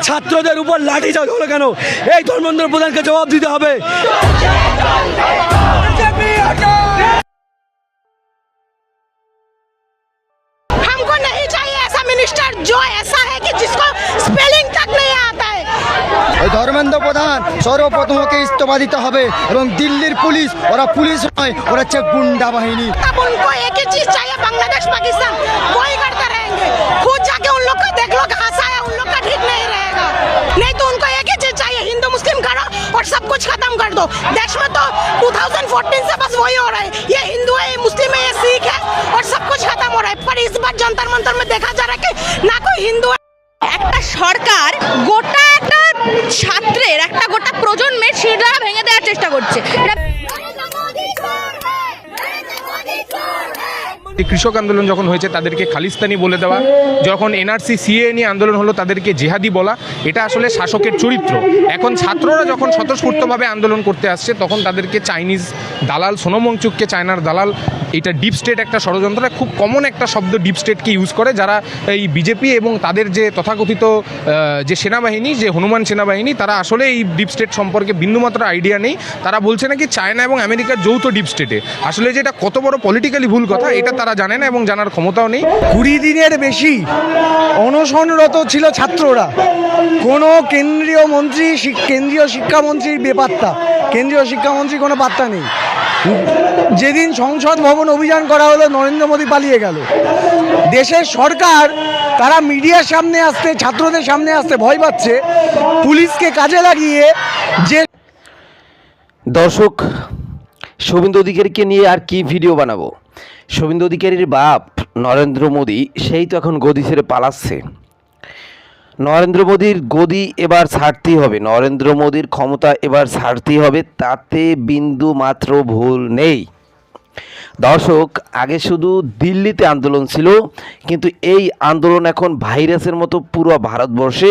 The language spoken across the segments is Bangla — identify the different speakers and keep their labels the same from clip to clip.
Speaker 1: ছাত্রদের উপর লাঠিচার্জ হলো কেন? এই ধর্মেন্দ্র প্রধানকে জবাব দিতে হবে।
Speaker 2: हमको नहीं चाहिए ऐसा मिनिस्टर जो ऐसा है कि जिसको स्पेलिंग तक नहीं आता है।
Speaker 3: ধর্মেন্দ্র প্রধান সর্বপ্রথম ওকে ইস্তফা দিতে হবে এবং দিল্লির পুলিশ, ওরা পুলিশ নয়, ওরা হচ্ছে গুন্ডা বাহিনী।
Speaker 2: अब उनको एक ही चीज चाहिए, बांग्लादेश पाकिस्तान वही करते रहेंगे। खुद जाके उन लोग का देख लो कहाँ से आया, उन लोग का ठीक नहीं रहेगा। नहीं तो उनको एक ही चीज चाहिए, हिंदू मुस्लिम करो और सब कुछ खत्म कर दो। देश में तो 2014 से बस वही हो रहा है, ये हिंदू है, ये मुस्लिम है, ये सिख है और सब कुछ खत्म हो रहा है। पर इस बार जंतर मंतर में देखा जा रहा है कि ना कोई हिंदू है।
Speaker 4: একটা সরকার গোটা একটা ছাত্রের একটা গোটা প্রজন্মের শিরদাঁড়া ভেঙে দেওয়ার চেষ্টা করছে।
Speaker 5: কৃষক আন্দোলন যখন হয়েছে তাদেরকে খালিস্তানি বলে দেওয়া, যখন এনআরসি সিএ নিয়ে আন্দোলন হলো তাদেরকে জেহাদি বলা, এটা আসলে শাসকের চরিত্র। এখন ছাত্ররা যখন স্বতঃস্ফূর্তভাবে আন্দোলন করতে আসছে তখন তাদেরকে চাইনিজ দালাল, সোনম ওয়াংচুককে চায়নার দালাল, এটা ডিপ স্টেট একটা ষড়যন্ত্র, খুব কমন একটা শব্দ ডিপ স্টেটকে ইউজ করে, যারা এই বিজেপি এবং তাদের যে তথাকথিত যে সেনাবাহিনী, যে হনুমান সেনাবাহিনী, তারা আসলে এই ডিপ স্টেট সম্পর্কে বিন্দুমাত্র আইডিয়া নেই। তারা বলছে নাকি চায়না এবং আমেরিকার যৌথ ডিপ স্টেটে। আসলে যে এটা কত বড় পলিটিক্যালি ভুল কথা এটা তারা জানে না এবং জানার ক্ষমতাও নেই।
Speaker 1: 20 দিনের বেশি অনশনরত ছিল ছাত্ররা। কোনো কেন্দ্রীয় মন্ত্রী, কেন্দ্রীয় শিক্ষামন্ত্রীর বেপাত্তা, কেন্দ্রীয় শিক্ষামন্ত্রীর কোনো পাত্তা নেই। যেদিন সংসদ ভবন অভিযান করা হলো নরেন্দ্র মোদী পালিয়ে গেল। দেশের সরকার তারা মিডিয়ার সামনে আসতে, ছাত্রদের সামনে আসতে ভয় পাচ্ছে, পুলিশকে কাজে লাগিয়ে যে
Speaker 6: দর্শক, শুভেন্দু অধিকারীকে নিয়ে আর কি ভিডিও বানাবো? শুভেন্দু অধিকারীর বাপ নরেন্দ্র মোদী সেই তো এখন গদি ছেড়ে পালাচ্ছে। নরেন্দ্র মোদীর গদি এবার ছাড়তেই হবে, নরেন্দ্র মোদীর ক্ষমতা এবার ছাড়তেই হবে, তাতে বিন্দু মাত্র ভুল নেই। দর্শক, আগে শুধু দিল্লিতে আন্দোলন ছিল, কিন্তু এই আন্দোলন এখন ভাইরাসের মতো পুরো ভারতবর্ষে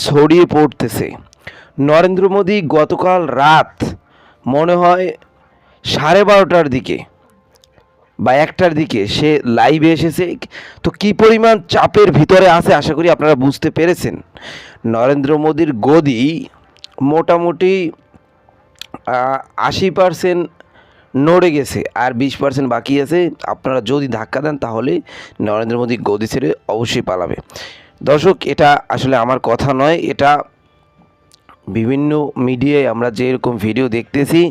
Speaker 6: ছড়িয়ে পড়তেছে। নরেন্দ্র মোদী গতকাল রাত মনে হয় 12:30টার দিকে বা 1টার দিকে সে লাইভে এসেছে। তো কী পরিমাণ চাপের ভিতরে আছে আশা করি আপনারা বুঝতে পেরেছেন। নরেন্দ্র মোদীর গদি মোটামুটি 80% নড়ে গেছে, আর 20% বাকি আছে। আপনারা যদি ধাক্কা দেন তাহলে নরেন্দ্র মোদী গদি ছেড়ে অবশ্যই পালাবে। দর্শক, এটা আসলে আমার কথা নয়, এটা বিভিন্ন মিডিয়ায় আমরা যে এরকম ভিডিও দেখতেছি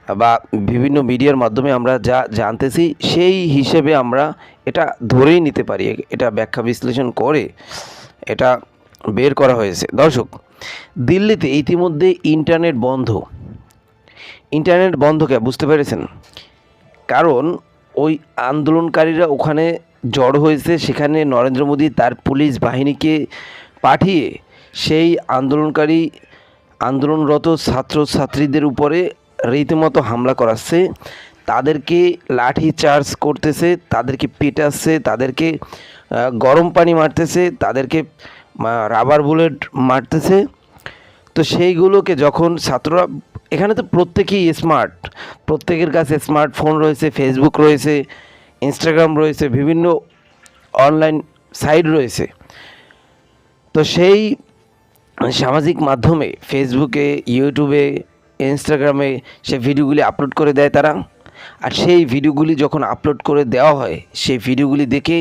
Speaker 6: বা বিভিন্ন মিডিয়ার মাধ্যমে আমরা যা জানতেছি সেই হিসেবে আমরা এটা ধরেই নিতে পারি, এটা ব্যাখ্যা বিশ্লেষণ করে এটা বের করা হয়েছে। দর্শক, দিল্লিতে ইতিমধ্যে ইন্টারনেট বন্ধকে বুঝতে পেরেছেন, কারণ ওই আন্দোলনকারীরা ওখানে জড়ো হয়েছে। সেখানে নরেন্দ্র মোদী তার পুলিশ বাহিনীকে পাঠিয়ে সেই আন্দোলনরত ছাত্রছাত্রীদের উপরে রীতিমতো হামলা করাচ্ছে, তাদেরকে লাঠি চার্জ করতেছে, তাদেরকে পেটাচ্ছে, তাদেরকে গরম পানি মারতেছে, তাদেরকে রাবার বুলেট মারতেছে। তো সেইগুলোকে যখন ছাত্ররা, এখানে তো প্রত্যেকেই স্মার্ট, প্রত্যেকের কাছে স্মার্টফোন রয়েছে, ফেসবুক রয়েছে, ইনস্টাগ্রাম রয়েছে, বিভিন্ন অনলাইন সাইট রয়েছে। তো সেই সামাজিক মাধ্যমে ফেসবুকে, ইউটিউবে, ইনস্টাগ্রামে সে ভিডিওগুলি আপলোড করে দেয় তারা। আর সেই ভিডিওগুলি যখন আপলোড করে দেওয়া হয়, সেই ভিডিওগুলি দেখে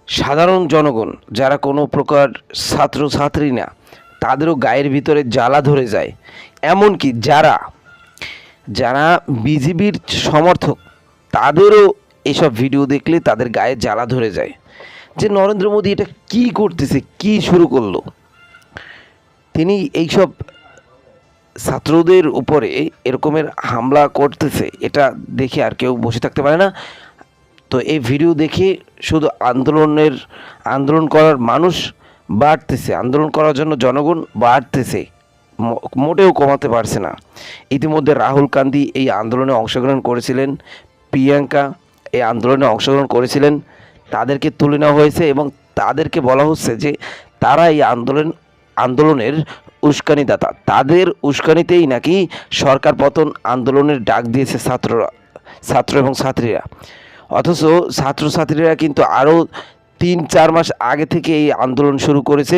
Speaker 6: সাধারণ জনগণ যারা কোনো প্রকার ছাত্রছাত্রী না, তাদেরও গায়ের ভিতরে জ্বালা ধরে যায়। এমনকি যারা বিজেপির সমর্থক, তাদেরও এসব ভিডিও দেখলে তাদের গায়ে জ্বালা ধরে যায় যে নরেন্দ্র মোদী এটা কী করতেছে, কী শুরু করলো। তিনি এইসব ছাত্রদের উপরে এরকমের হামলা করতেছে, এটা দেখে আর কেউ বসে থাকতে পারে না। তো এই ভিডিও দেখে শুধু আন্দোলন করার মানুষ বাড়তেছে, আন্দোলন করার জন্য জনগণ বাড়তেছে, মোটেও কমাতে পারছে না। ইতিমধ্যে রাহুল গান্ধী এই আন্দোলনে অংশগ্রহণ করেছিলেন, প্রিয়াঙ্কা এই আন্দোলনে অংশগ্রহণ করেছিলেন, তাদেরকে তুলে নেওয়া হয়েছে এবং তাদেরকে বলা হচ্ছে যে তারা এই আন্দোলনের উস্কানিদাতা, তাদের উস্কানিতেই নাকি সরকার পতন আন্দোলনের ডাক দিয়েছে ছাত্র এবং ছাত্রীরা। অথচ ছাত্রছাত্রীরা কিন্তু আরও 3-4 মাস আগে থেকে এই আন্দোলন শুরু করেছে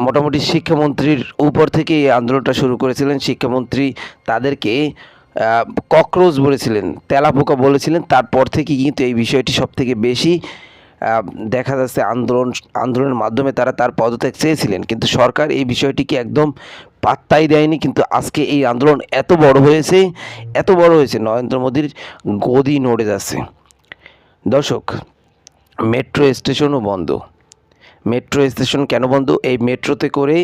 Speaker 6: মোটামুটি শিক্ষামন্ত্রীর উপর থেকে এই আন্দোলনটা শুরু করেছিলেন। শিক্ষামন্ত্রী তাদেরকে ককরোচ বলেছিলেন, তেলাপোকা বলেছিলেন। তারপর থেকে কিন্তু এই বিষয়টি সব থেকে বেশি দেখা যাচ্ছে আন্দোলনের মাধ্যমে তারা তার পদত্যাগ চেয়েছিলেন, কিন্তু সরকার এই বিষয়টিকে একদম পাত্তাই দেয়নি। কিন্তু আজকে এই আন্দোলন এত বড় হয়েছে নরেন্দ্র মোদীর গদি নড়ে যাচ্ছে। দর্শক, মেট্রো স্টেশনও বন্ধ। মেট্রো স্টেশন কেন বন্ধ? এই মেট্রোতে করে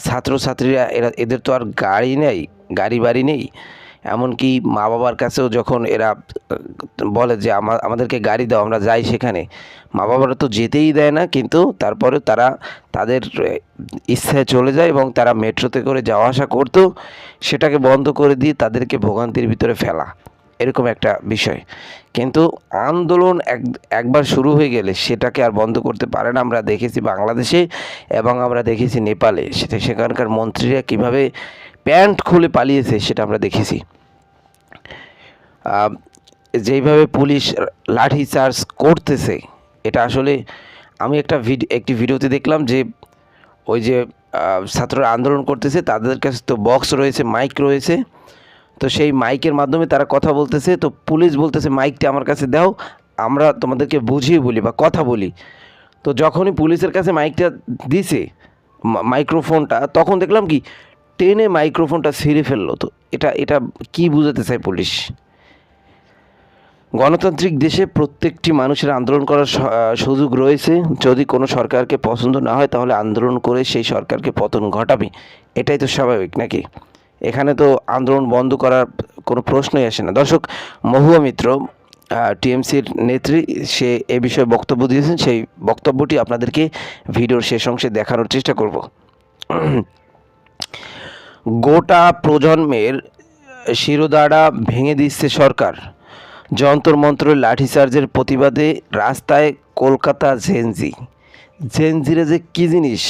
Speaker 6: ছাত্রছাত্রীরা এদের তো আর গাড়ি নেই, গাড়ি বাড়ি নেই। এমনকি মা বাবার কাছেও যখন এরা বলে যে আমাদেরকে গাড়ি দাও, আমরা যাই সেখানে, মা বাবারা তো যেতেই দেয় না। কিন্তু তারপরে তারা তাদের ইচ্ছায় চলে যায় এবং তারা মেট্রোতে করে যাওয়া আসা করতো, সেটাকে বন্ধ করে দিয়ে তাদেরকে ভোগান্তির ভিতরে ফেলা, এরকম একটা বিষয়। কিন্তু আন্দোলন একবার শুরু হয়ে গেলে সেটাকে আর বন্ধ করতে পারে না। আমরা দেখেছি বাংলাদেশে এবং আমরা দেখেছি নেপালে, সেখানকার মন্ত্রীরা কীভাবে প্যান্ট খুলে পালিয়েছে সেটা আমরা দেখেছি। যেইভাবে পুলিশ লাঠি চার্জ করতেছে, এটা আসলে আমি একটি ভিডিওতে দেখলাম যে ওই যে ছাত্ররা আন্দোলন করতেছে, তাদের কাছে তো বক্স রয়েছে, মাইক রয়েছে, তো সেই মাইকের মাধ্যমে তারা কথা বলতেছে। তো পুলিশ বলতেছে মাইকটা আমার কাছে দাও, আমরা তোমাদেরকে বুঝিয়ে বলি বা কথা বলি। তো যখনই পুলিশের কাছে মাইকটা দিছে, মাইক্রোফোনটা, তখন দেখলাম কি টেনে মাইক্রোফোনটা ছিঁড়ে ফেললো। তো এটা কি বুঝাতে চায় পুলিশ? গণতান্ত্রিক দেশে প্রত্যেকটি মানুষের আন্দোলন করার সুযোগ রয়েছে। যদি কোনো সরকারকে পছন্দ না হয় তাহলে আন্দোলন করে সেই সরকারকে পতন ঘটাবে, এটাই তো স্বাভাবিক নাকি? এখানে তো আন্দোলন বন্ধ করার কোনো প্রশ্নই আসে না। দর্শক, মহুয়া মিত্র টিএমসির নেত্রী, সে এ বিষয়ে বক্তব্য দিয়েছেন। সেই বক্তব্যটি আপনাদেরকে ভিডিওর শেষ অংশে দেখানোর চেষ্টা করব। গোটা প্রজন্মের শিরোধারা ভেঙে দিচ্ছে সরকার। যন্তর মন্ত্রের লাঠিচার্জের প্রতিবাদে রাস্তায় কলকাতা জেনজিরা যে কী জিনিস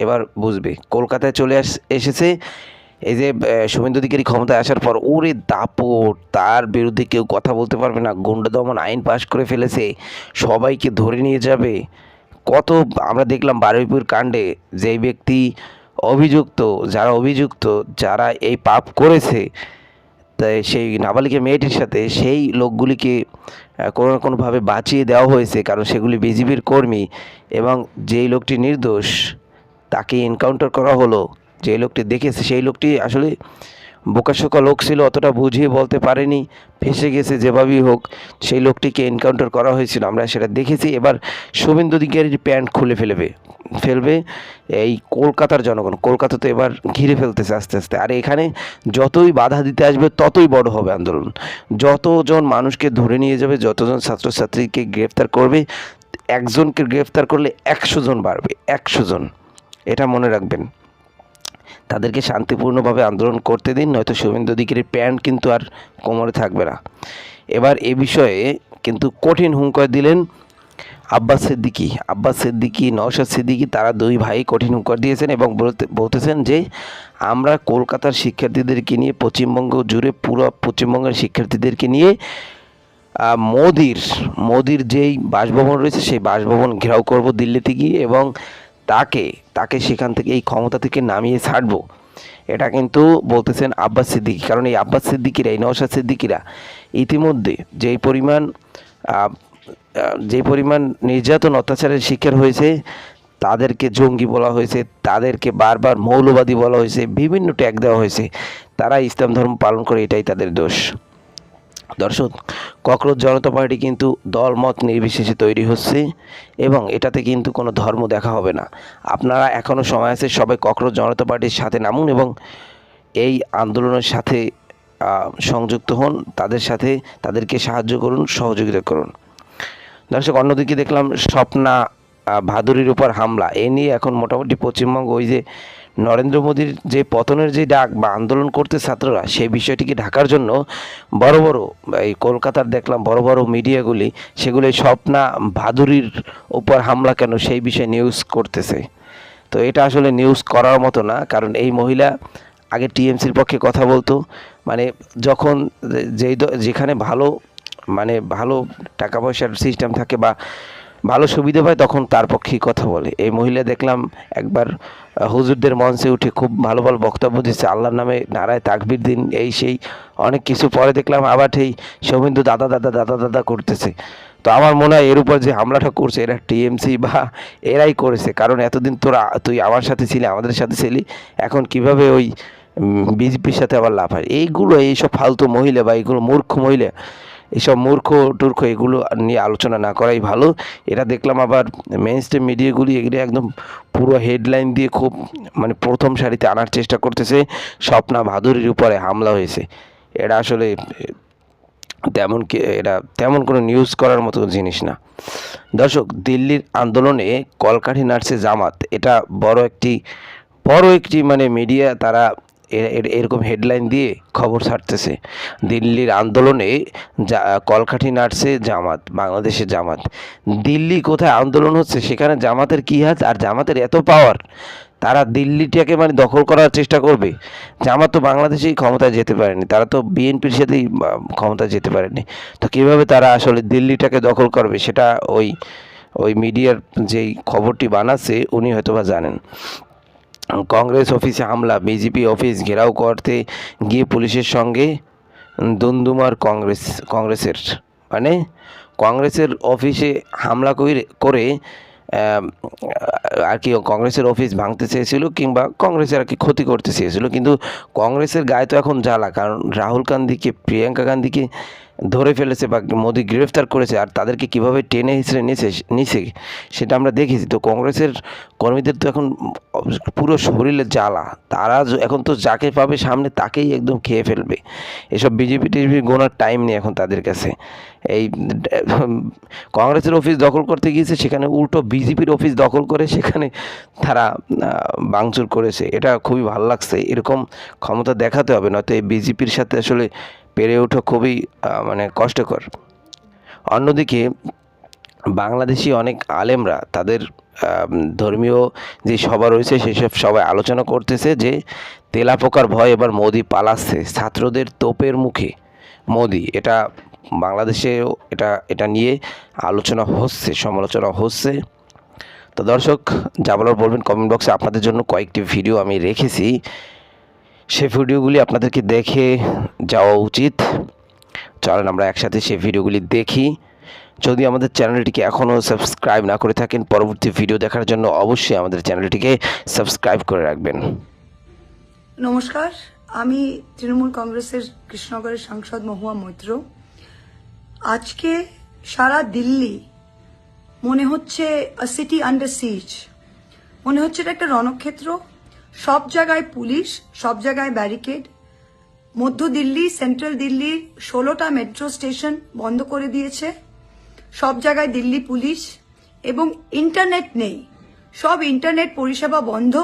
Speaker 6: এবার বুঝবে। কলকাতায় চলে এসেছে এই যে শুভেন্দু অধিকারী ক্ষমতায় আসার পর, ওরে দাপট, তার বিরুদ্ধে কেউ কথা বলতে পারবে না, গুন্ডা দমন আইন পাশ করে ফেলেছে, সবাইকে ধরে নিয়ে যাবে। কত আমরা দেখলাম বারুইপুর কাণ্ডে, যেই ব্যক্তি যারা এই পাপ করেছে, তাই সেই নাবালিকা মেয়েটির সাথে, সেই লোকগুলিকে কোনো না কোনোভাবে বাঁচিয়ে দেওয়া হয়েছে, কারণ সেগুলি বিজেপির কর্মী। এবং যেই লোকটি নির্দোষ তাকে এনকাউন্টার করা হলো। যে লোকটি দেখেছে সেই লোকটি আসলে বোকাশোকা লোক ছিল, অতটা বুঝিয়ে বলতে পারেনি, ফেসে গেছে যেভাবেই হোক, সেই লোকটিকে এনকাউন্টার করা হয়েছিল, আমরা সেটা দেখেছি। এবার শুভেন্দু অধিকারীর প্যান্ট খুলে ফেলবে এই কলকাতার জনগণ। কলকাতা তো এবার ঘিরে ফেলতেছে আস্তে আস্তে। আর এখানে যতই বাধা দিতে আসবে ততই বড় হবে আন্দোলন। যতজন মানুষকে ধরে নিয়ে যাবে, যতজন ছাত্রছাত্রীকে গ্রেফতার করবে, একজনকে গ্রেফতার করলে 100 জন বাড়বে, 100 জন। এটা মনে রাখবেন। তাদেরকে শান্তিপূর্ণভাবে আন্দোলন করতে দিন, নয়তো শুভেন্দু অধিকারীর প্যান্ট কিন্তু আর কোমরে থাকবে না। এবার এ বিষয়ে কিন্তু কঠিন হুঙ্কার দিলেন আব্বাস সিদ্দিকী, নওশাদ সিদ্দিকী, তারা দুই ভাই কঠিন হুঙ্কার দিয়েছেন এবং বলতেছেন যে আমরা কলকাতার শিক্ষার্থীদেরকে নিয়ে, পশ্চিমবঙ্গ জুড়ে পুরো পশ্চিমবঙ্গের শিক্ষার্থীদেরকে নিয়ে মোদির যেই বাসভবন রয়েছে সেই বাসভবন ঘেরাও করব দিল্লিতে গিয়ে, এবং তাকে সেখান থেকে, এই ক্ষমতা থেকে নামিয়ে ছাড়বো। এটা কিন্তু বলতেছেন আব্বাস সিদ্দিকী। কারণ এই আব্বাস সিদ্দিকীরা, এই নওশাদ সিদ্দিকীরা ইতিমধ্যে যেই পরিমাণ নির্যাতন অত্যাচারের শিকার হয়েছে, তাদেরকে জঙ্গি বলা হয়েছে, তাদেরকে বারবার মৌলবাদী বলা হয়েছে, বিভিন্ন ট্যাগ দেওয়া হয়েছে। তারা ইসলাম ধর্ম পালন করে, এটাই তাদের দোষ। দর্শক, ককরোচ জনতা পার্টি কিন্তু দলমত নির্বিশেষে তৈরি হচ্ছে এবং এটাতে কিন্তু কোনো ধর্ম দেখা হবে না। আপনারা এখনও সময় আছে, সবাই ককরোচ জনতা পার্টির সাথে নামুন এবং এই আন্দোলনের সাথে সংযুক্ত হন, তাদেরকে সাহায্য করুন, সহযোগিতা করুন। দর্শক, অন্যদিকে দেখলাম স্বপ্না ভাদুরীর উপর হামলা, এ নিয়ে এখন মোটামুটি পশ্চিমবঙ্গ, ওই যে নরেন্দ্র মোদীর যে পতনের যে ডাক বা আন্দোলন করতে ছাত্ররা, সেই বিষয়টিকে ঢাকার জন্য বড় এই কলকাতার দেখলাম বড় বড় মিডিয়াগুলি, সেগুলি স্বপ্না ভাদুরীর উপর হামলা কেন সেই বিষয়ে নিউজ করতেছে। তো এটা আসলে নিউজ করার মতো না, কারণ এই মহিলা আগে টিএমসির পক্ষে কথা বলতো। মানে যখন যেখানে ভালো টাকা পয়সার সিস্টেম থাকে বা ভালো সুবিধা পায় তখন তার পক্ষেই কথা বলে। এই মহিলা দেখলাম একবার হুজুরদের মঞ্চে উঠে খুব ভালো ভালো বক্তব্য দিচ্ছে, আল্লাহর নামে নারায় তাকবীর দিন, এই সেই অনেক কিছু। পরে দেখলাম আবার সেই শুভেন্দু দাদা দাদা দাদা দাদা করতেছে। তো আমার মনে হয় এর উপর যে হামলাটা করছে এরা টিএমসি বা এরাই করেছে, কারণ এতদিন তুই আমার সাথে ছিলি, আমাদের সাথে ছিলি, এখন কিভাবে ওই বিজেপির সাথে আবার লাফায়। এইসব ফালতু মহিলা বা এইগুলো মূর্খ মহিলা, এইসব মূর্খ টুর্খ এগুলো নিয়ে আলোচনা না করাই ভালো। এটা দেখলাম আবার মেইন স্ট্রিম মিডিয়াগুলি এগুলো একদম পুরো হেডলাইন দিয়ে খুব মানে প্রথম সারিতে আনার চেষ্টা করতেছে স্বপ্না ভাদুরীর উপরে হামলা হয়েছে। এটা আসলে তেমন কোনো নিউজ করার মতো জিনিস না। দর্শক, দিল্লির আন্দোলনে কলকাঠি নাড়ছে জামাত, এটা বড় একটি মানে মিডিয়া তারা এরকম হেডলাইন দিয়ে খবর ছাড়তেছে। দিল্লির আন্দোলনে কলকাঠি নাড়ছে জামাত, বাংলাদেশের জামাত। দিল্লি কোথায় আন্দোলন হচ্ছে সেখানে জামাতের কী হাত, আর জামাতের এত পাওয়ার, তারা দিল্লিটাকে মানে দখল করার চেষ্টা করবে। জামাত তো বাংলাদেশেই ক্ষমতায় যেতে পারেনি, তারা তো বিএনপির সাথেই ক্ষমতায় যেতে পারেনি, তো কীভাবে তারা আসলে দিল্লিটাকে দখল করবে সেটা ওই মিডিয়ার যেই খবরটি বানাচ্ছে উনি হয়তোবা জানেন। কংগ্রেস অফিসে হামলা, বিজেপি অফিস ঘেরাও করতে গিয়ে পুলিশের সঙ্গে দুমদুমার কংগ্রেসের অফিসে হামলা করে আর কি কংগ্রেসের অফিস ভাঙতে চেয়েছিল কিংবা কংগ্রেসের আর কি ক্ষতি করতে চেয়েছিল, কিন্তু কংগ্রেসের গায়ে তো এখন জ্বালা, কারণ রাহুল গান্ধীকে, প্রিয়াঙ্কা গান্ধীকে ধরে ফেলেছে বা মোদি গ্রেফতার করেছে, আর তাদেরকে কীভাবে টেনে হিঁচড়ে নিছে সেটা আমরা দেখেছি। তো কংগ্রেসের কর্মীদের তো এখন পুরো শরীরে জ্বালা, তারা এখন তো যাকে পাবে সামনে তাকেই একদম খেয়ে ফেলবে। এসব বিজেপি টিজেপি গোনার টাইম নেই এখন তাদের কাছে। এই কংগ্রেসের অফিস দখল করতে গিয়েছে, সেখানে উল্টো বিজেপির অফিস দখল করে সেখানে তারা ভাঙচুর করেছে। এটা খুবই ভালো লাগছে, এরকম ক্ষমতা দেখাতে হবে, নয়তো এই বিজেপির সাথে আসলে পেরে ওঠা খুবই মানে কষ্টকর। অন্যদিকে বাংলাদেশি অনেক আলেমরা তাদের ধর্মীয় যে সভা রয়েছে সেসব সবাই আলোচনা করতেছে যে তেলাপোকার ভয় এবার মোদি পালাচ্ছে, ছাত্রদের তোপের মুখে মোদি। এটা বাংলাদেশেও এটা নিয়ে আলোচনা হচ্ছে, সমালোচনা হচ্ছে। তো দর্শক, যা বলার বলবেন কমেন্ট বক্সে। আপনাদের জন্য কয়েকটি ভিডিও আমি রেখেছি, সেই ভিডিওগুলি আপনাদেরকে দেখে যাওয়া উচিত। চলেন আমরা একসাথে সেই ভিডিওগুলি দেখি। যদি আমাদের চ্যানেলটিকে এখনও সাবস্ক্রাইব না করে থাকেন, পরবর্তী ভিডিও দেখার জন্য অবশ্যই আমাদের চ্যানেলটিকে সাবস্ক্রাইব করে রাখবেন।
Speaker 7: নমস্কার, আমি তৃণমূল কংগ্রেসের কৃষ্ণনগরের সাংসদ মহুয়া মৈত্র। আজকে সারা দিল্লি মনে হচ্ছে সিটি আন্ডার সিজ, মনে হচ্ছে এটা একটা রণক্ষেত্র। সব জায়গায় পুলিশ, সব জায়গায় ব্যারিকেড। মধ্য দিল্লি, সেন্ট্রাল দিল্লির 16টা মেট্রো স্টেশন বন্ধ করে দিয়েছে, সব জায়গায় দিল্লি পুলিশ। এবং ইন্টারনেট নেই, সব ইন্টারনেট পরিষেবা বন্ধ,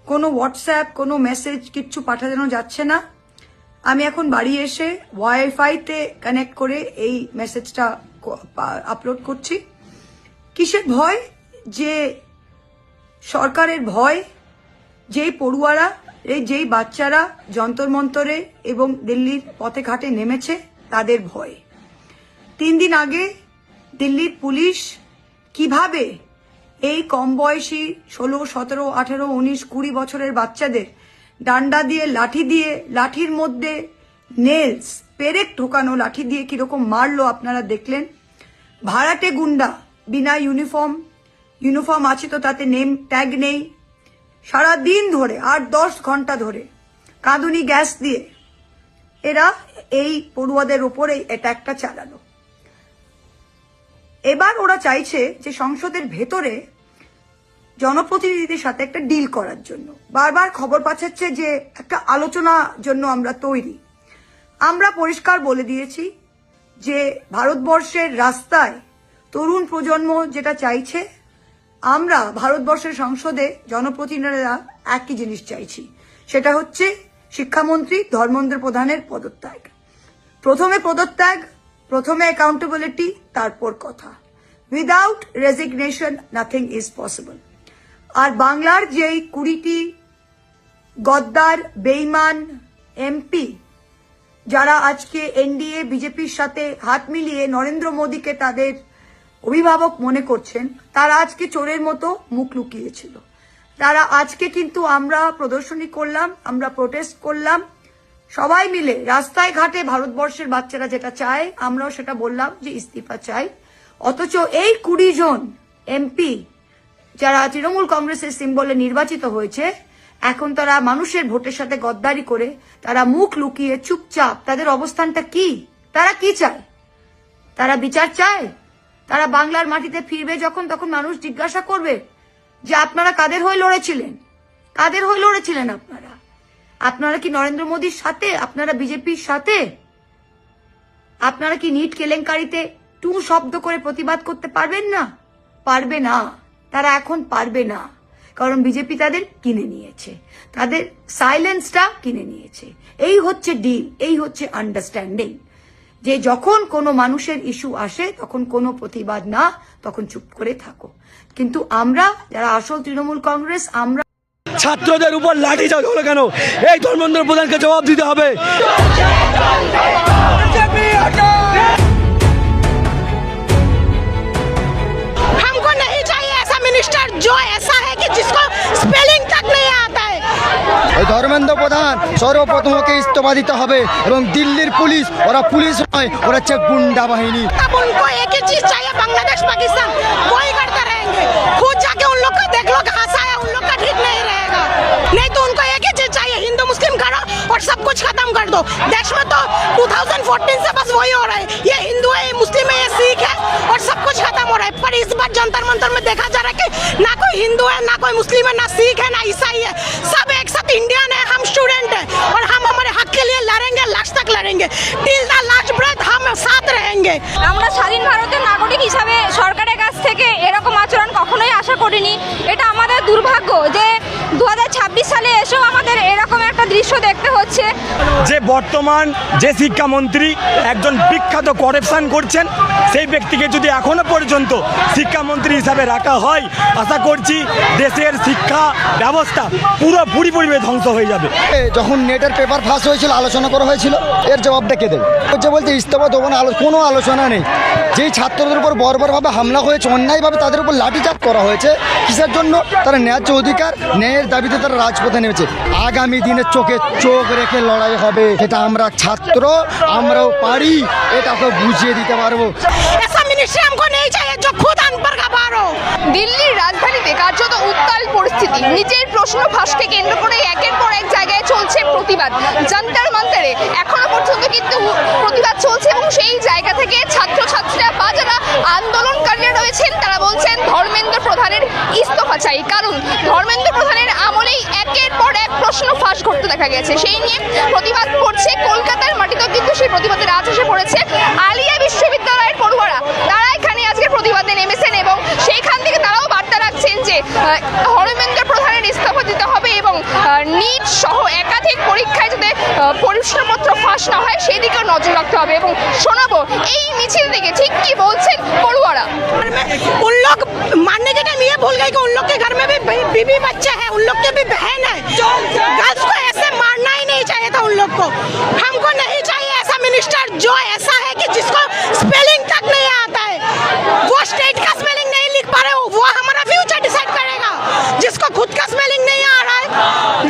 Speaker 7: কোনো হোয়াটসঅ্যাপ, কোনো মেসেজ কিচ্ছু পাঠানো যাচ্ছে না। আমি এখন বাড়ি এসে ওয়াইফাইতে কানেক্ট করে এই মেসেজটা আপলোড করছি। কিসের ভয়? যে সরকারের ভয়, যেই পড়ুয়ারা, যেই বাচ্চারা যন্তর মন্তরে এবং দিল্লির পথে ঘাটে নেমেছে তাদের ভয়। 3 দিন আগে দিল্লির পুলিশ কিভাবে এই কম বয়সী 16, 17, 18, 19, 20 বছরের বাচ্চাদের ডান্ডা দিয়ে, লাঠির মধ্যে নেলস, পেরেক ঢোকানো লাঠি দিয়ে কিরকম মারলো আপনারা দেখলেন। ভাড়াটে গুন্ডা, বিনা ইউনিফর্ম আছে তো তাতে নেম ট্যাগ নেই, সারাদিন ধরে 8-10 ঘন্টা ধরে কাঁদুনি গ্যাস দিয়ে এরা এই পড়ুয়াদের ওপরে অ্যাটাকটা চালালো। এবার ওরা চাইছে যে সংসদের ভেতরে জনপ্রতিনিধিদের সাথে একটা ডিল করার জন্য। বারবার খবর পাঠাচ্ছে যে একটা আলোচনার জন্য আমরা তৈরি। আমরা পরিষ্কার বলে দিয়েছি যে ভারতবর্ষের রাস্তায় তরুণ প্রজন্ম যেটা চাইছে, আমরা ভারতবর্ষের সংসদে জনপ্রতিনিধিরা একই জিনিস চাইছি, সেটা হচ্ছে শিক্ষামন্ত্রী ধর্মেন্দ্র প্রধানের পদত্যাগ। প্রথমে পদত্যাগ, প্রথমে অ্যাকাউন্টেবিলিটি, তারপর কথা। Without resignation nothing is possible. আর বাংলার যেই 20টি গদ্দার বেইমান এমপি যারা আজকে এনডিএ বিজেপির সাথে হাত মিলিয়ে নরেন্দ্র মোদীকে তাদের অভিভাবক মনে করছেন তারা আজকে চোরের মতো মুখ লুকিয়েছিল। তারা আজকে কিন্তু আমরা প্রদর্শনী করলাম, আমরা প্রোটেস্ট করলাম, সবাই মিলে রাস্তায় ঘাটে ভারতবর্ষের বাচ্চারা যেটা চায় আমরাও সেটা বললাম যে ইস্তিফা চাই। অথচ এই 20 জন এমপি যারা তৃণমূল কংগ্রেসের সিম্বলে নির্বাচিত হয়েছে, এখন তারা মানুষের ভোটের সাথে গদ্দারি করে তারা মুখ লুকিয়ে চুপচাপ। তাদের অবস্থানটা কি? তারা কি চায়? তারা বিচার চায়? তারা বাংলার মাটিতে ফিরবে যখন, তখন মানুষ জিজ্ঞাসা করবে যে আপনারা কাদের হয়ে লড়েছিলেন? কাদের হয়ে লড়েছিলেন আপনারা? আপনারা কি নরেন্দ্র মোদীর সাথে? আপনারা বিজেপির সাথে? আপনারা কি নিট কেলেঙ্কারিতে টু শব্দ করে প্রতিবাদ করতে পারবেন না? পারবে না, তারা এখন পারবে না, কারণ বিজেপি তাদের কিনে নিয়েছে, তাদের সাইলেন্সটা কিনে নিয়েছে। এই হচ্ছে ডিল, এই হচ্ছে আন্ডারস্ট্যান্ডিং, যে যখন কোনো মানুষের ইস্যু আসে তখন কোনো প্রতিবাদ না, তখন চুপ করে থাকো। কিন্তু আমরা যারা আসল তৃণমূল কংগ্রেস, আমরা
Speaker 1: ছাত্রদের উপর লাঠিচার্জ হলো কেন? এই ধর্মেন্দ্র প্রধানকে জবাব দিতে হবে।
Speaker 2: हमको नहीं चाहिए ऐसा मिनिस्टर जो ऐसा है कि जिसको स्पेलिंग तक नहीं आता है।
Speaker 3: এই ধর্মেন্দ্র প্রধান সর্বপ্রথম ওকে ইস্তফা দিতে হবে এবং দিল্লির পুলিশ, ওরা পুলিশ নয়, ওরা হচ্ছে গুন্ডা বাহিনী।
Speaker 2: अब उनको एक ही चीज चाहिए, बांग्लादेश पाकिस्तान वही करते रहेंगे। खुद जाके उन लोग का देख लो कहाँ से आया, उन लोग का ठीक नहीं रहेगा। नहीं तो उनको एक ही चीज चाहिए, हिंदू मुस्लिम करो और सब कुछ खत्म कर दो। देश में तो 2014 से बस वही हो रहा है, ये हिंदू है, ये मुस्लिम है, ये सिख है और सब कुछ खत्म हो रहा है। पर इस बार जंतर मंतर में देखा जा रहा है कि ना कोई हिंदू है, ना कोई मुस्लिम है, ना सिख है, ना ईसाई है, सब एक साथ इंडियन है। हम स्टूडेंट है और हम हमारे हक के लिए लड़ेंगे, लास्ट तक लड़ेंगे, टिल द लास्ट ब्रेथ हम साथ रहेंगे।
Speaker 4: আমরা স্বাধীন ভারতের নাগরিক হিসাবে সরকারের কাছ থেকে এরকম আচরণ কখনোই আশা করিনি। এটা আমাদের দুর্ভাগ্য যে 2026 সালে এসেও আমাদের এরকম একটা দৃশ্য দেখতে হচ্ছে।
Speaker 1: যে বর্তমান যে শিক্ষামন্ত্রী একজন বিখ্যাত করাপশন করছেন, সেই ব্যক্তিকে যদি এখনো পর্যন্ত শিক্ষামন্ত্রী হিসাবে রাখা হয়, আশা করছি দেশের শিক্ষা ব্যবস্থা পুরোপুরি ধ্বংস হয়ে যাবে।
Speaker 3: যখন নেটের পেপার ফাঁস হয়েছিল, আলোচনা করা হয়েছিল, এর জবাবটা কে দেবে? যে বলতে ইস্তফা দেবো না, কোনো আলোচনা নেই। যেই ছাত্রদের উপর বর্বরভাবে হামলা হয়েছে, অন্যায়ভাবে তাদের উপর লাঠিচার্জ করা হয়েছে, কিসের জন্য? তারা ন্যায্য অধিকার, ন্যায়ের দাবিতে তারা রাজপথে নেমেছে। আগামী দিনে চোখে চোখ রেখে লড়াই হবে, এটা আমরা ছাত্র, আমরাও পারি, এটাকে বুঝিয়ে দিতে পারবো।
Speaker 2: ऐसा मिनिस्टर हमको नहीं चाहिए जो खुद अनपढ़ का बाहर हो।
Speaker 4: দিল্লির রাজধানীতে কার্যত উত্তাল পরিস্থিতি। নিজের প্রশ্ন ফাঁসকে কেন্দ্র করে একের পর এক জায়গায় চলছে প্রতিবাদ। জান্তার মান্তারে এখনো পর্যন্ত কিন্তু প্রতিবাদ চলছে এবং সেই জায়গা থেকে ছাত্রছাত্রীরা বা যারা আন্দোলনকারীরা রয়েছেন তারা বলছেন ধর্মেন্দ্র প্রধানের ইস্তফা চাই, কারণ ধর্মেন্দ্র প্রধানের আমলেই একের পর এক প্রশ্ন ফাঁস ঘটতে দেখা গেছে। সেই নিয়ে প্রতিবাদ করছে কলকাতার মাটিতেও কিন্তু সেই প্রতিবাদের আজ এসে পড়েছে আলিয়া বিশ্ববিদ্যালয়ের পড়ুয়ারা। তারা এখানে আজকে প্রতিবাদে নেমেছেন এবং সেইখান থেকে তারাও বার্তা রাখছেন যে ধর্মেন্দ্র প্রধানের ইস্তফা দিতে হবে এবং নিট সহ একাধিক পরীক্ষায় যাতে প্রশ্নপত্র ফাঁস না হয় সেই দিকেও নজর রাখতে হবে। এবং শোনাবো এই মিছিল থেকে ঠিক কি বলছেন পড়ুয়ারা।
Speaker 2: उन लोग मानने के टाइम ये भूल गए कि उन लोग के घर में भी बीवी बच्चे हैं, उन लोग के भी बहन है। गर्ल्स को ऐसे मारना ही नहीं चाहिए था उन लोग को। हमको नहीं चाहिए ऐसा मिनिस्टर जो ऐसा है कि जिसको स्पेलिंग तक नहीं आता है, वो स्टेट का स्पेलिंग नहीं लिख पा रहे हो, वो हमारा फ्यूचर डिसाइड करेगा। जिसको खुद का स्पेलिंग नहीं आ रहा है,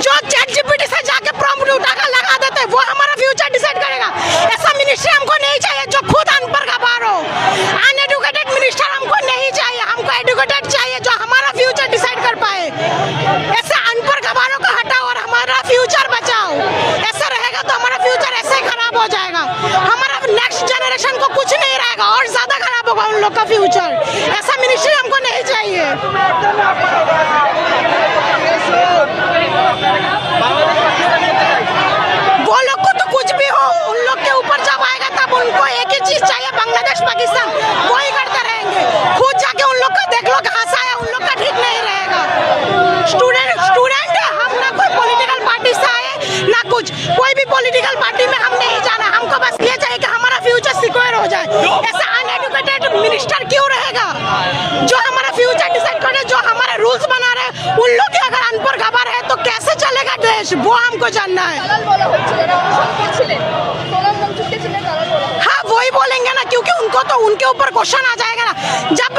Speaker 2: जो चैट जीपीटी से जाके प्रॉम्प्ट उठाकर लगा देते हैं, वो हमारा फ्यूचर डिसाइड करेगा। ऐसा मिनिस्टर हमको नहीं चाहिए जो खुद अनपढ़ का बाहर हो। अनएडुकेटेड मिनिस्टर हमको नहीं चाहिए, हमको एडुकेटेड चाहिए जो हमारा फ्यूचर डिसाइड कर पाए। ऐसे अनपढ़ गवारों को हटाओ और हमारा फ्यूचर बचाओ। ऐसा रहेगा तो हमारा फ्यूचर ऐसे ही खराब हो जाएगा, हमारा नेक्स्ट जनरेशन को कुछ नहीं रहेगा और ज्यादा खराब होगा उन लोग का फ्यूचर। ऐसा मिनिस्ट्री हमको नहीं चाहिए। वो लोग को तो कुछ भी हो, उन लोग के ऊपर जब आएगा तब उनको एक ही चीज चाहिए, बांग्लादेश पाकिस्तान वही करते रहेंगे। खुद जाके उन लोग का देख लो कहाँ से आया, उन लोग का ठीक नहीं रहेगा। स्टूडेंट है हम, ना कोई पॉलिटिकल पार्टी से आए ना कुछ, कोई भी पॉलिटिकल पार्टी में हम नहीं जाना। हमको बस ये चाहिए कि हमारा फ्यूचर सिक्योर हो जाए। ऐसा अनएडुकेटेड मिनिस्टर क्यों रहेगा जो हमारा फ्यूचर डिसाइड करे, जो हमारे रूल्स बना रहे, उन लोग के अगर अनपढ़ खबर है तो कैसे चलेगा देश, वो हमको जानना है। हाँ वही वही बोलेंगे ना, क्योंकि उनको तो उनके ऊपर क्वेश्चन आ जाएगा ना। जब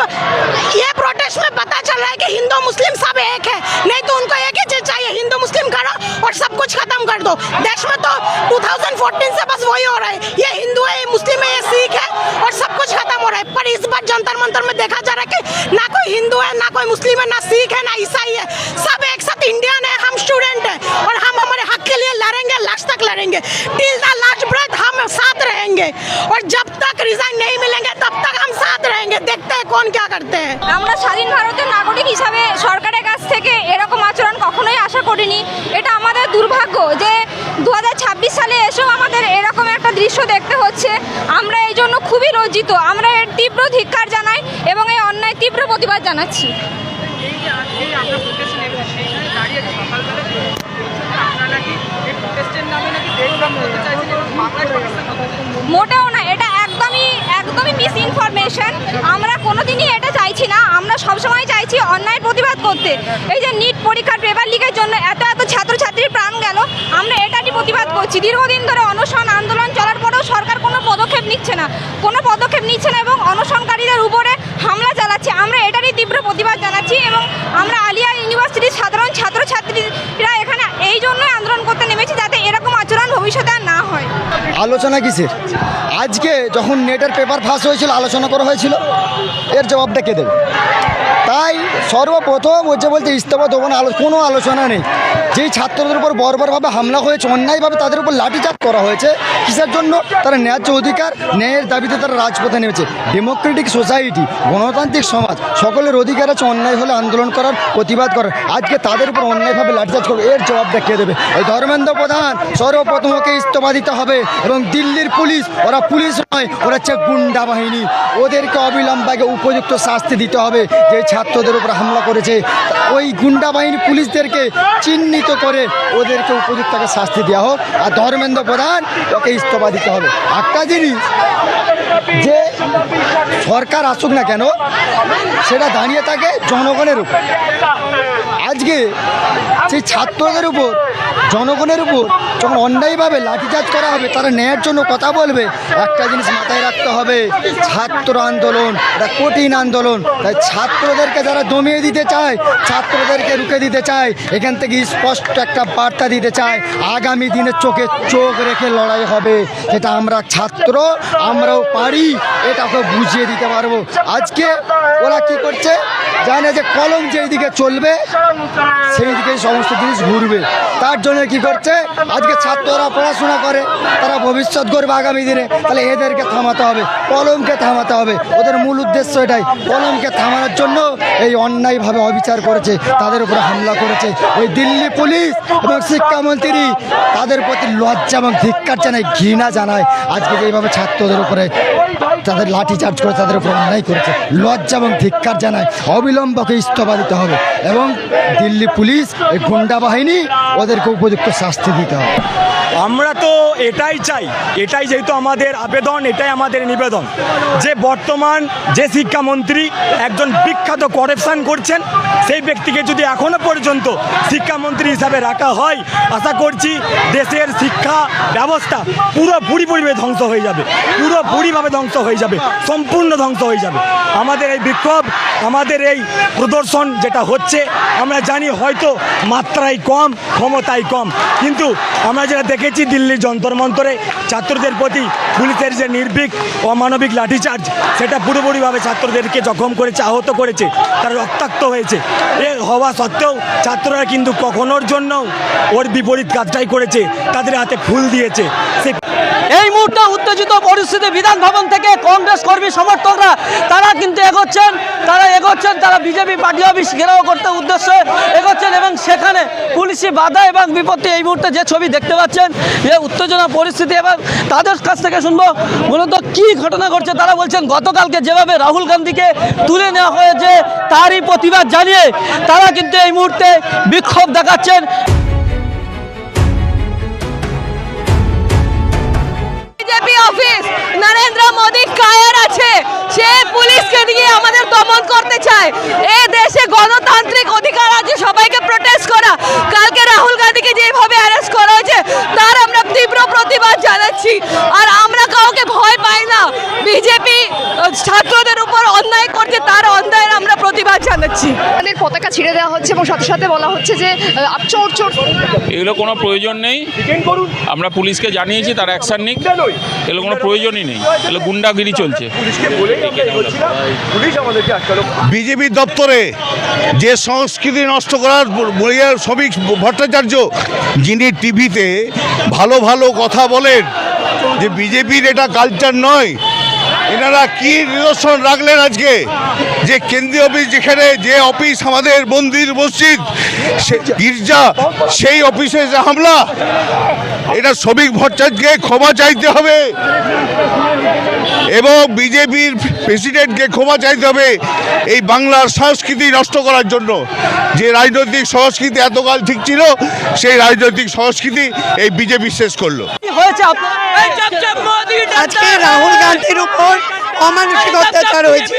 Speaker 2: ये प्रोटेस्ट में पता चल रहा है कि हिंदू मुस्लिम सब एक है, नहीं तो उनको एक ही चीज चाहिए, हिंदू मुस्लिम करो और सब कुछ खत्म कर दो। देश में तो 2014 से बस वही हो रहा है, ये हिंदू है, ये मुस्लिम है, ये सिख है और सब कुछ खत्म हो रहा है। पर इस बार जंतर मंतर में देखा जा रहा है कि ना कोई हिंदू है, ना कोई मुस्लिम है, ना सिख है, ना ईसाई है, सब एक साथ इंडियन है, हम स्टूडेंट है और हम हमारे हक के लिए लड़ेंगे, लास्ट तक लड़ेंगे, टिल द लास्ट ब्रेथ हम साथ रहेंगे और जब तक रिजाइन नहीं मिलेंगे तब तक हम साथ रहेंगे। देखते हैं कौन क्या करते हैं।
Speaker 8: আমরা স্বাধীন ভারতের নাগরিক হিসাবে সরকারের কাছ থেকে এরকম আচরণ কখনোই আশা করিনি। এটা আমাদের দুর্ভাগ্য যে 2026 সালে এসেও আমাদের এরকম একটা দৃশ্য দেখতে হচ্ছে। আমরা এই জন্য খুবই লজ্জিত। আমরা এর তীব্র ধিক্কার জানাই এবং এই অন্যায় তীব্র প্রতিবাদ জানাচ্ছি। মোটেও না, এটা একদমই মিস ইনফরমেশন। আমরা কোনোদিনই এটা চাইছি না। আমরা সবসময় চাইছি অন্যায়ের প্রতিবাদ করতে। এই যে নিট পরীক্ষার পেপার লিকের জন্য এত ছাত্রছাত্রীর প্রাণ গেল, আমরা এটারই প্রতিবাদ করছি। দীর্ঘদিন ধরে অনশন আন্দোলন চলার পরেও সরকার কোনো পদক্ষেপ নিচ্ছে না এবং অনশনকারীদের উপরে হামলা চালাচ্ছে। আমরা এটারই তীব্র প্রতিবাদ জানাচ্ছি এবং আমরা আলিয়া ইউনিভার্সিটির সাধারণ ছাত্রছাত্রীরা এখানে এই জন্যই আন্দোলন করতে নেমেছি যাতে এরকম আচরণ ভবিষ্যতে আর না হয়।
Speaker 3: আলোচনা কিসের? আজকে যখন নেটের পেপার ফাঁস হয়েছিল আলোচনা করা হয়েছিল, এর জবাবটা কে দেবে? তাই সর্বপ্রথম হচ্ছে বলতে ইস্তফা দেবো না, কোনো আলোচনা নেই। যেই ছাত্রদের উপর বর্বরভাবে হামলা হয়েছে, অন্যায়ভাবে তাদের উপর লাঠিচার্জ করা হয়েছে, কিসের জন্য? তারা ন্যায্য অধিকার, ন্যায়ের দাবিতে তারা রাজপথে নেমেছে। ডেমোক্রেটিক সোসাইটি, গণতান্ত্রিক সমাজ, সকলের অধিকার আছে অন্যায় হলে আন্দোলন করার, প্রতিবাদ করার। আজকে তাদের উপর অন্যায়ভাবে লাঠিচার্জ করবে, এর জবাবটা কে দেবে? এই ধর্মেন্দ্র প্রধান সর্বপ্রথম ওকে ইস্তফা দিতে হবে এবং দিল্লির পুলিশ, ওরা পুলিশ নয়, ওরা হচ্ছে গুন্ডা বাহিনী, ওদেরকে অবিলম্বে উপযুক্ত শাস্তি দিতে হবে। যে ছাত্রদের উপর হামলা করেছে ওই গুন্ডা বাহিনী পুলিশদেরকে চিহ্নিত করে ওদেরকে উপযুক্ত শাস্তি দেওয়া হোক। আর ধর্মেন্দ্র প্রধান ওকে ইস্তফা দিতে হবে। একটা জিনিস, যে সরকার আসুক না কেন সেটা দাঁড়িয়ে থাকে জনগণের উপর। আজকে সেই ছাত্রদের উপর, জনগণের উপর যখন অন্যায়ভাবে লাঠিচার্জ করা হবে, তারা ন্যায়ের জন্য কথা বলবে। একটা জিনিস মাথায় রাখতে হবে, ছাত্র আন্দোলন এটা কঠিন আন্দোলন। তাই ছাত্রদেরকে যারা দমিয়ে দিতে চায়, ছাত্রদেরকে রুখে দিতে চায়, এখান থেকে স্পষ্ট একটা বার্তা দিতে চায়, আগামী দিনে চোখে চোখ রেখে লড়াই হবে। যেটা আমরা ছাত্র, আমরাও পারি, এটাকে বুঝিয়ে দিতে পারবো। আজকে ওরা কি করছে জানে যে কলম যেই দিকে চলবে সেই দিকে সমস্ত জিনিস ঘুরবে। তার জন্য কি করছে, আজকে ছাত্ররা পড়াশোনা করে, তারা ভবিষ্যৎ গড়বে আগামী দিনে। তাহলে এদেরকে থামাতে হবে, কলমকে থামাতে হবে। ওদের মূল উদ্দেশ্য এটাই, কলমকে থামানোর জন্য এই অন্যায়ভাবে অবিচার করেছে, তাদের উপরে হামলা করেছে ওই দিল্লি পুলিশ এবং শিক্ষামন্ত্রী। তাদের প্রতি লজ্জা এবং ধিক্কার জানায়, ঘৃণা জানায়। আজকে যেইভাবে ছাত্রদের উপরে তাদের লাঠিচার্জ করে, তাদের উপর অন্যায় করেছে, লজ্জা এবং ধিক্কার জানায়। অবিলম্বকে ইস্তফা দিতে হবে এবং দিল্লি পুলিশ, এই গুন্ডা বাহিনী, ওদেরকে উপযুক্ত শাস্তি দিতে হবে।
Speaker 9: আমরা তো এটাই চাই, এটাই যেহেতু আমাদের আবেদন, এটাই আমাদের নিবেদন যে বর্তমান যে শিক্ষামন্ত্রী একজন বিখ্যাত করাপশন করছেন, সেই ব্যক্তিকে যদি এখনো পর্যন্ত শিক্ষামন্ত্রী হিসাবে রাখা হয়, আশা করছি দেশের শিক্ষা ব্যবস্থা পুরোপুরিভাবে ধ্বংস হয়ে যাবে, পুরোপুরিভাবে ধ্বংস হয়ে যাবে, সম্পূর্ণ ধ্বংস হয়ে যাবে। আমাদের এই বিক্ষোভ, আমাদের এই প্রদর্শন যেটা হচ্ছে, আমরা জানি হয়তো মাত্রায় কম, ক্ষমতায় কম, কিন্তু আমরা যেটা দেখেছি দিল্লির যন্তর মন্তরে ছাত্রদের প্রতি পুলিশের যে নির্ভীক অমানবিক লাঠিচার্জ, সেটা পুরোপুরিভাবে ছাত্রদেরকে জখম করেছে, আহত করেছে, তারা রক্তাক্ত হয়েছে। এ হওয়া সত্ত্বেও ছাত্ররা কিন্তু কখনোর জন্য ওর বিপরীত কাজটাই করেছে, তাদের হাতে ফুল দিয়েছে।
Speaker 10: এই মুহূর্তে উত্তেজিত পরিস্থিতি, বিধান ভবন থেকে কংগ্রেস কর্মী সমর্থকরা তারা কিন্তু এগোচ্ছেন, তারা বিজেপি পার্টি অফিস ঘেরাও করতে উদ্দেশ্যে এগোচ্ছেন এবং সেখানে পুলিশি বাধা এবং বিপত্তি। এই মুহূর্তে যে ছবি দেখতে পাচ্ছেন, যে উত্তেজনা পরিস্থিতি, এবং তাদের কাছ থেকে শুনবো মূলত কি ঘটনা ঘটছে। তারা বলছেন গতকালকে যেভাবে রাহুল গান্ধীকে তুলে নেওয়া হয়েছে তারই প্রতিবাদ জানিয়ে তারা কিন্তু এই মুহূর্তে বিক্ষোভ দেখাচ্ছেন।
Speaker 8: BJP office Narendra Modi Keir আছে, সে পুলিশকে দিয়ে আমাদের দমন করতে চায়। এই দেশে গণতান্ত্রিক অধিকার আছে সবাইকে প্রোটেস্ট করা। কালকে রাহুল গান্ধীকে যেভাবে অ্যারেস্ট করা হয়েছে তার আমরা তীব্র প্রতিবাদ জানাচ্ছি। আর আমরা কাউকে ভয় পাই না,
Speaker 4: হচ্ছে এবং সাথে সাথে বলা হচ্ছে যে চোর চোর।
Speaker 11: এগুলো কোনো প্রয়োজন নেই, আমরা পুলিশকে জানিয়েছি, তারা অ্যাকশন নিক। এগুলো কোনো প্রয়োজনই নেই, এগুলো গুন্ডাগিরি চলছে।
Speaker 12: বিজেপি দপ্তরে যে সংস্কৃতি নষ্ট করার শ্রমিক ভট্টাচার্য, যিনি টিভিতে ভালো ভালো কথা বলেন যে বিজেপির এটা কালচার নয়, এনারা কি নিদর্শন রাখলেন আজকে? যে কেন্দ্রীয় অফিস, যেখানে যে অফিস আমাদের মন্দির মসজিদ গির্জা, সেই অফিসে যে হামলা, এটা শ্রমিক ভট্টাচার্যকে ক্ষমা চাইতে হবে এবং বিজেপির প্রেসিডেন্টকে ক্ষমা চাইতে হবে এই বাংলার সংস্কৃতি নষ্ট করার জন্য। যে রাজনৈতিক সংস্কৃতি এতকাল ঠিক ছিল, সেই রাজনৈতিক সংস্কৃতি এই বিজেপি শেষ করলো।
Speaker 10: কি হয়েছে আপনার?
Speaker 7: আজকে রাহুল গান্ধীর উপর অমানসিক অত্যাচার হয়েছে,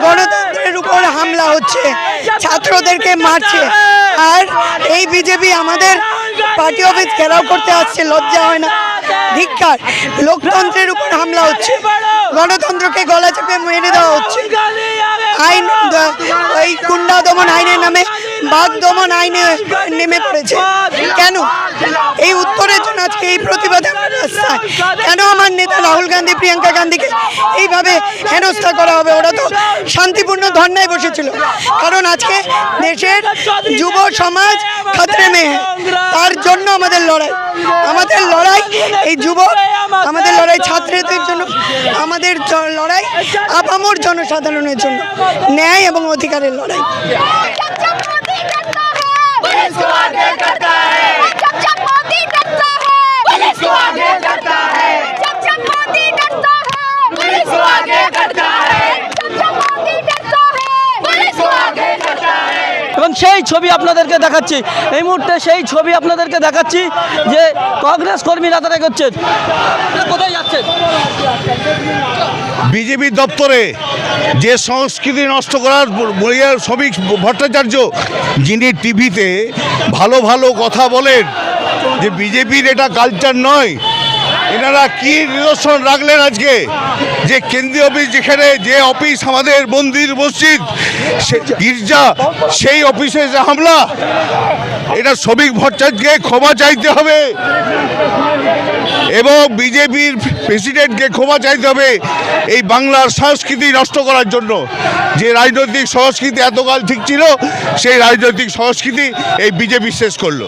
Speaker 7: গণতন্ত্রের উপর হামলা হচ্ছে, ছাত্রদেরকে মারছে, আর এই বিজেপি আমাদের পার্টি অফিস ঘেরাও করতে আসছে। লজ্জা হয় না? ধিক্কার। লোকতন্ত্রের উপর হামলা হচ্ছে, গণতন্ত্রকে গলা চেপে মেরে দেওয়া হচ্ছে। আইন, এই গুন্ডা দমন আইনের নামে বাঘ দমন আইনে নেমে পড়েছে। কেন? এই উত্তরের জন্য আজকে এই প্রতিবাদে রাস্তায়। কেন আমার নেতা রাহুল গান্ধী, প্রিয়াঙ্কা গান্ধীকে এইভাবে হেনস্থা করা হবে? ওরা তো শান্তিপূর্ণ ধর্নায় বসেছিল। কারণ আজকে দেশের যুব সমাজ খাতরে মেয়ে, তার জন্য আমাদের লড়াই। আমাদের লড়াই এই যুব, আমাদের লড়াই ছাত্রদের জন্য, আমাদের লড়াই আপামর জনসাধারণের জন্য, ন্যায় এবং অধিকারের লড়াই।
Speaker 10: এবং সেই ছবি আপনাদেরকে দেখাচ্ছি এই মুহূর্তে, সেই ছবি আপনাদেরকে দেখাচ্ছি যে কংগ্রেস কর্মীরা তারা করছেন। কোথায় যাচ্ছেন?
Speaker 12: বিজেপি দপ্তরে যে সংস্কৃতি নষ্ট করার শ্রমিক ভট্টাচার্য, যিনি টিভিতে ভালো ভালো কথা বলেন যে বিজেপির এটা কালচার নয়, এনারা কি নিদর্শন রাখলেন আজকে? যে কেন্দ্রীয় অফিস, যেখানে যে অফিস আমাদের মন্দির মসজিদ গির্জা, সেই অফিসে যে হামলা, এটা শ্রমিক ভট্টাচার্যকে ক্ষমা চাইতে হবে এবং বিজেপির প্রেসিডেন্টকে ক্ষমা চাইতে হবে এই বাংলার সংস্কৃতি নষ্ট করার জন্য। যে রাজনৈতিক সংস্কৃতি এতকাল ঠিক ছিল, সেই রাজনৈতিক সংস্কৃতি এই বিজেপি শেষ করলো।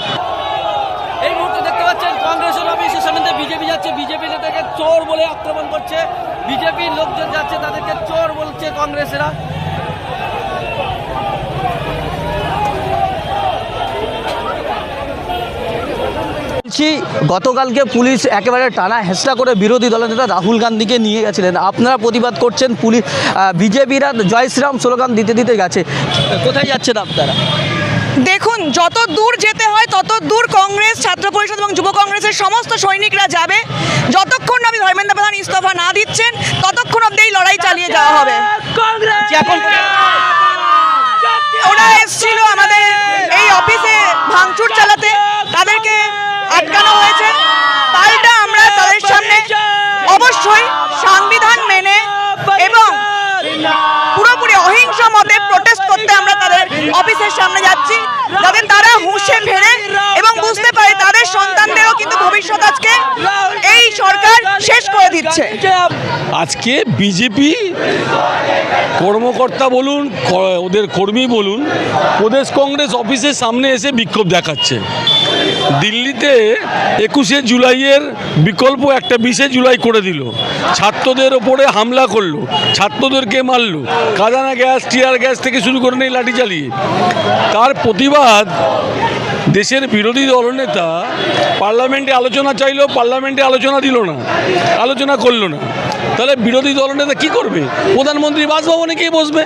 Speaker 10: এই মুহূর্তে দেখতে পাচ্ছেন কংগ্রেসের অফিসের সামনে বিজেপি যাচ্ছে, বিজেপি নেতাকে চোর বলে আক্রমণ করছে, বিজেপির লোকজন যাচ্ছে তাদেরকে চোর বলছে কংগ্রেসেরা। গতকালকে পুলিশ একেবারে টানা হেঁচড়া করে বিরোধী দলনেতা রাহুল গান্ধীকে নিয়ে গেছিলেন। আপনারা প্রতিবাদ করছেন, পুলিশ বিজেপিরা জয় শ্রীরাম স্লোগান দিতে দিতে গেছে। কোথায় যাচ্ছেন আপনারা?
Speaker 2: দেখুন, যত দূর যেতে হয় তত দূর কংগ্রেস, ছাত্র পরিষদ এবং যুব কংগ্রেসের সমস্ত সৈনিকরা যাবে। যতক্ষণ না ধর্মেন্দ্র প্রধান ইস্তফা না দিচ্ছেন, ততক্ষণ অব্দি এই লড়াই চালিয়ে যাওয়া হবে। ওরা এসেছিল আমাদের এই অফিসে ভাঙচুর চালাতে, তাদেরকে আটকানো হয়েছে। পাল্টা আমরা তাদের সামনে অবশ্যই সংবিধান মেনে এবং পুরোপুরি অহিংস মতে প্রোটেস্ট করতে আমরা তাদের অফিসের সামনে যাচ্ছি, যাতে তারা হুঁশে ফেরে এবং বুঝতে পারে তাদের সন্তানদেরও কিন্তু ভবিষ্যৎ আজকে এই সরকার শেষ করে দিচ্ছে।
Speaker 9: আজকে বিজেপি কর্মকর্তা বলুন, ওদের কর্মী বলুন, প্রদেশ কংগ্রেস অফিসের সামনে এসে বিক্ষোভ দেখাচ্ছে। দিল্লিতে 21শে জুলাইয়ের বিকল্প একটা 20শে জুলাই করে দিল, ছাত্রদের ওপরে হামলা করলো, ছাত্রদেরকে মারলো, কাদানা গ্যাস, টিয়ার গ্যাস থেকে শুরু করে নেই লাঠি চালিয়ে। তার প্রতিবাদ দেশের বিরোধী দলনেতা পার্লামেন্টে আলোচনা চাইলো, পার্লামেন্টে আলোচনা দিল না, আলোচনা করলো না। তাহলে বিরোধী দলনেতা কি করবে? প্রধানমন্ত্রীর বাসভবনে গিয়ে বসবে।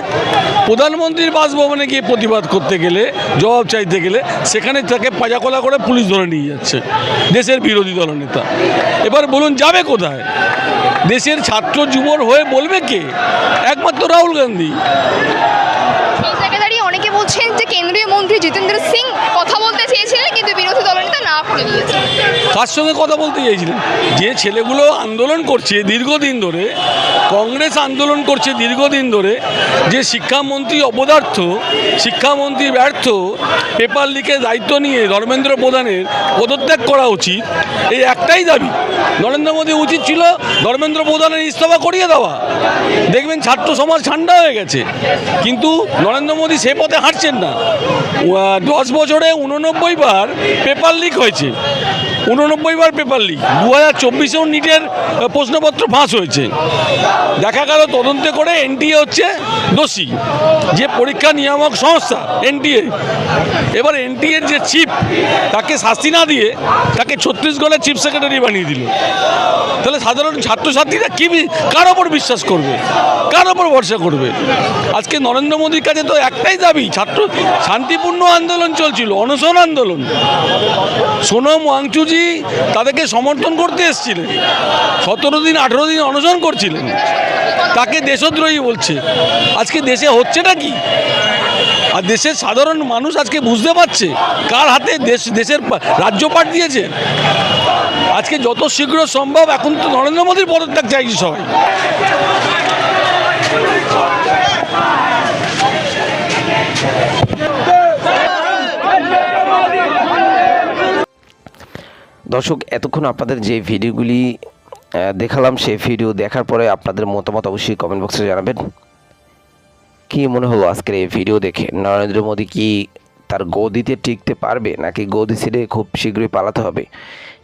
Speaker 9: প্রধানমন্ত্রীর বাসভবনে গিয়ে প্রতিবাদ করতে গেলে, জবাব চাইতে গেলে, সেখানে তাকে পাজাকোলা করে পুলিশ ধরে নিয়ে যাচ্ছে দেশের বিরোধী দলনেতা। এবার বলুন যাবে কোথায়? দেশের ছাত্র যুবর হয়ে বলবে কে? একমাত্র রাহুল গান্ধী।
Speaker 4: এই জায়গায় দাঁড়িয়ে অনেকে বলছেন যে কেন্দ্রীয় মন্ত্রী জিতেন্দ্র সিং কথা বলতে চেয়েছিলেন, কিন্তু বিরোধী দলনেতা না করে দিয়েছে।
Speaker 13: কার সঙ্গে কথা বলতে চাইছিলেন? যে ছেলেগুলো আন্দোলন করছে দীর্ঘদিন ধরে, কংগ্রেস আন্দোলন করছে দীর্ঘদিন ধরে, যে শিক্ষামন্ত্রী অপদার্থ, শিক্ষামন্ত্রী ব্যর্থ, পেপার লিকের দায়িত্ব নিয়ে ধর্মেন্দ্র প্রধানের পদত্যাগ করা উচিত, এই একটাই দাবি। নরেন্দ্র মোদী উচিত ছিল ধর্মেন্দ্র প্রধানের ইস্তফা করিয়ে দেওয়া, দেখবেন ছাত্র সমাজ ঠান্ডা হয়ে গেছে। কিন্তু নরেন্দ্র মোদী সে পথে হাঁটছেন না। 10 বছরে 89 বার পেপার লিক হয়েছে, 89 বার পেপার লিক। 2024-এও নিটের প্রশ্নপত্র ফাঁস হয়েছে। দেখা গেল তদন্তে করে এনটিএ হচ্ছে দোষী, যে পরীক্ষা নিয়ামক সংস্থা এনটিএ। এবার এনটিএর যে চিফ, তাকে শাস্তি না দিয়ে তাকে ছত্তিশগড়ের চিফ সেক্রেটারি বানিয়ে দিল। তাহলে সাধারণ ছাত্রছাত্রীরা কার ওপর বিশ্বাস করবে, কার ওপর ভরসা করবে? আজকে নরেন্দ্র মোদীর কাছে তো একটাই দাবি, শান্তিপূর্ণ আন্দোলন চলছিল, অনশন আন্দোলন। সোনম ওয়াংচুজি তাদেরকে সমর্থন করতে এসেছিলেন, 17 দিন 18 দিন অনশন করছিলেন, তাকে দেশদ্রোহী বলছে। আজকে দেশে হচ্ছেটা কি? আর দেশের সাধারণ মানুষ আজকে বুঝতে পারছে কার হাতে দেশের রাজ্যপাট দিয়েছে। আজকে যত শীঘ্র সম্ভব এখন তো নরেন্দ্র মোদীর পদত্যাগ চাইছে সবাই।
Speaker 6: দর্শক, এতক্ষণ আপনাদের যে ভিডিওগুলি দেখালাম, সেই ভিডিও দেখার পরে আপনাদের মতামত অবশ্যই কমেন্ট বক্সে জানাবেন। কি মনে হলো আজকের এই ভিডিও দেখে? নরেন্দ্র মোদী কি তার গদিতে টিকতে পারবে, নাকি গদি ছেড়ে খুব শীঘ্রই পালাতে হবে?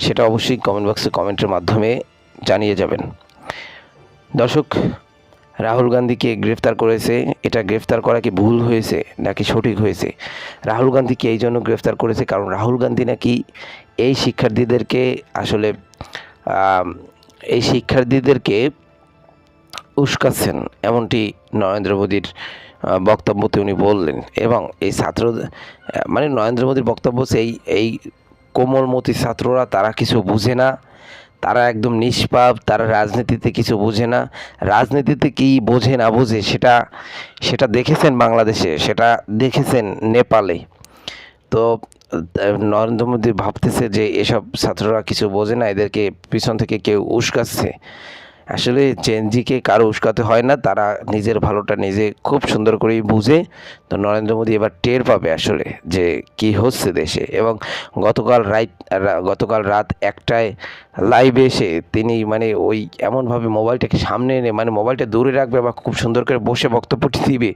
Speaker 6: সেটা অবশ্যই কমেন্ট বক্সে কমেন্টের মাধ্যমে জানিয়ে যাবেন। দর্শক, রাহুল গান্ধীকে গ্রেফতার করেছে, এটা গ্রেফতার করা কি ভুল হয়েছে নাকি সঠিক হয়েছে? রাহুল গান্ধীকে এই জন্য গ্রেফতার করেছে কারণ রাহুল গান্ধী নাকি এই শিক্ষার্থীদেরকে উস্কাচ্ছেন, এমনটি নরেন্দ্র মোদীর বক্তব্যতে উনি বললেন। এবং এই নরেন্দ্র মোদীর বক্তব্য এই কোমলমতি ছাত্ররা তারা কিছু বুঝে না, তারা একদম নিষ্পাপ, তারা রাজনীতিতে কিছু বোঝে না। রাজনীতিতে কি বোঝে না বোঝে সেটা দেখেছেন বাংলাদেশে, সেটা দেখেছেন নেপালে। তো নরেন্দ্র মোদী ভাবতেছে যে এসব ছাত্ররা কিছু বোঝে না, এদেরকে পিছন থেকে কেউ উস্কাচ্ছে। আসলে চেঞ্জিকে কারো উস্কাতে হয় না, তারা নিজের ভালোটা নিজে খুব সুন্দর করেই বুঝে। তো নরেন্দ্র মোদী এবার টের পাবে আসলে যে কি হচ্ছে দেশে। এবং গতকাল রাত 1টায় লাইভে এসে তিনি ওই এমনভাবে মোবাইলটাকে সামনে এনে মোবাইলটা দূরে রাখবে বা খুব সুন্দর করে বসে বক্তব্যটি দিবে,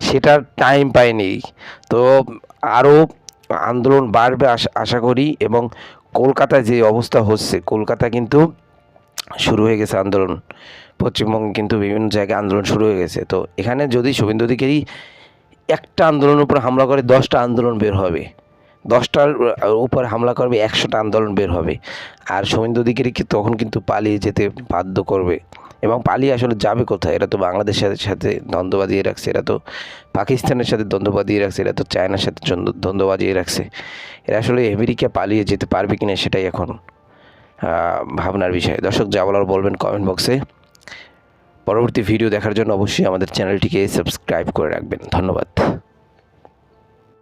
Speaker 6: সেটার টাইম পায়নি। তো আরও আন্দোলন বাড়বে আশা করি। এবং কলকাতায় যে অবস্থা হচ্ছে, কলকাতা কিন্তু শুরু হয়ে গেছে আন্দোলন, পশ্চিমবঙ্গে কিন্তু বিভিন্ন জায়গায় আন্দোলন শুরু হয়ে গেছে। তো এখানে যদি শুভেন্দু অধিকারী একটা আন্দোলনের উপর হামলা করে 10টা আন্দোলন বের হবে, 10টার উপর হামলা করবে 100টা আন্দোলন বের হবে। আর শুভেন্দু অধিকারীকে তখন কিন্তু পালিয়ে যেতে বাধ্য করবে। এবং পালিয়ে আসলে যাবে কোথায়? এরা তো বাংলাদেশের সাথে দ্বন্দ্ব বাঁধিয়ে রাখছে, এরা তো পাকিস্তানের সাথে দ্বন্দ্ব বাঁধিয়ে রাখছে, এরা তো চায়নার সাথে দ্বন্দ্ব বাঁধিয়ে রাখছে। এরা আসলে আমেরিকা পালিয়ে যেতে পারবে কিনা সেটাই এখন ভাবনার বিষয়। দর্শক, যা বলার বলবেন কমেন্ট বক্সে। পরবর্তী ভিডিও দেখার জন্য অবশ্যই আমাদের চ্যানেলটিকে সাবস্ক্রাইব করে রাখবেন। ধন্যবাদ।